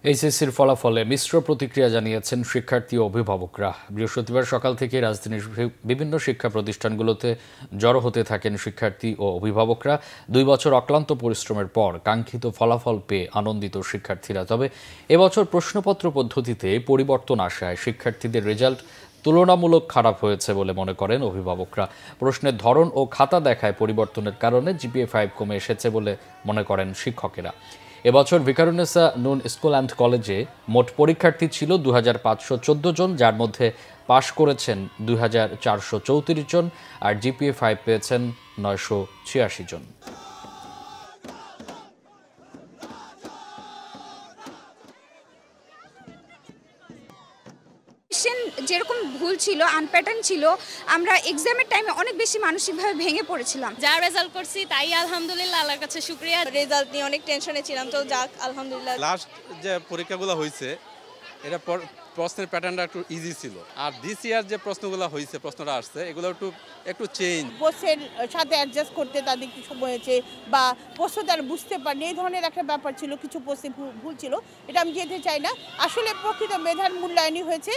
এইচএসসির ফলাফলে মিশ্র প্রতিক্রিয়া জানিয়েছেন শিক্ষার্থী ও অভিভাবকরা। বৃহস্পতিবার সকাল থেকে রাজধানীর বিভিন্ন শিক্ষা প্রতিষ্ঠানগুলোতে জড়ো হতে থাকেন শিক্ষার্থী ও অভিভাবকরা। 2 বছর অক্লান্ত পরিশ্রমের পর কাঙ্ক্ষিত ফলাফল পেয়ে আনন্দিত শিক্ষার্থীরা। তবে এবছর প্রশ্নপত্র পদ্ধতিতে পরিবর্তন আসায় শিক্ষার্থীদের রেজাল্ট তুলনামূলক খারাপ হয়েছে বলে মনে করেন অভিভাবকরা। প্রশ্নের ধরন ও খাতা দেখায় পরিবর্তনের কারণে জিপিএ 5 কমে এসেছে বলে মনে করেন শিক্ষকেরা। এবছর ভিকারুন্নেসা নূন স্কুল অ্যান্ড কলেজে মোট পরীক্ষার্থী ছিল 2514 জন, যার মধ্যে পাশ করেছেন 2434 জন আর জিপিএ 5 পেয়েছেন 986 জন। যেরকম ভুল ছিল, আনপ্যাটার্ন ছিল, আমরা এক্সামের টাইমে অনেক বেশি মানসিকভাবে ভেঙে পড়েছিলাম। যা রেজাল্ট করছি তাই আলহামদুলিল্লাহ, আল্লাহর কাছে শুকরিয়া। রেজাল্ট নিয়ে অনেক টেনশনে ছিলাম, তো যাক আলহামদুলিল্লাহ। লাস্ট যে পরীক্ষাগুলো হয়েছে এটা প্রশ্নের প্যাটার্নটা একটু ইজি ছিল, আর দিস ইয়ার যে প্রশ্নগুলো হয়েছে, প্রশ্নটা আসছে, এগুলো একটু চেঞ্জ। প্রশ্নের সাথে অ্যাডজাস্ট করতে তাদের কিছু হয়েছে বা প্রশ্ন তারা বুঝতে পারেনি, এই ধরনের একটা ব্যাপার ছিল। কিছু প্রশ্নে ভুল ছিল, এটা আমি যেতে চাই না। আসলে প্রকৃত মেধার মূল্যায়নই হয়েছে।